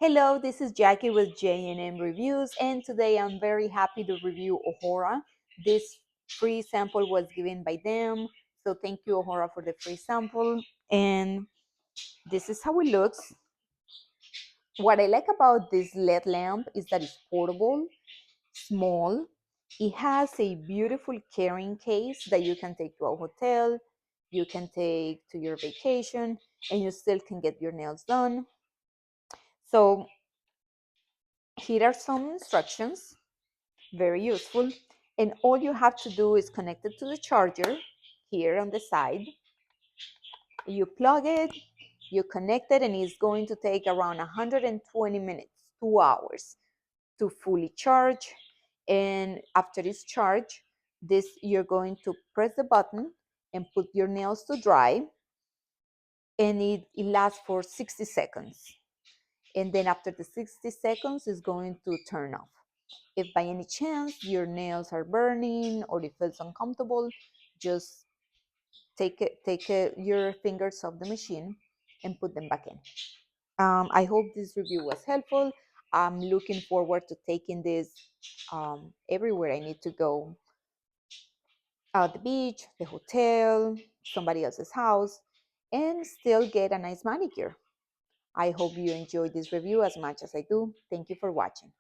Hello, this is Jackie with J&M Reviews, and today I'm very happy to review Ohora. This free sample was given by them, so thank you, Ohora, for the free sample. And this is how it looks. What I like about this LED lamp is that it's portable, small. It has a beautiful carrying case that you can take to a hotel, you can take to your vacation, and you still can get your nails done. So here are some instructions, very useful. And all you have to do is connect it to the charger here on the side. You plug it, you connect it, and it's going to take around 120 minutes, 2 hours to fully charge. And after it's charged, this you're going to press the button and put your nails to dry, and it lasts for 60 seconds. And then after the 60 seconds, it's going to turn off. If by any chance your nails are burning or it feels uncomfortable, just take your fingers off the machine and put them back in. I hope this review was helpful. I'm looking forward to taking this everywhere I need to go, the beach, the hotel, somebody else's house, and still get a nice manicure. I hope you enjoyed this review as much as I do. Thank you for watching.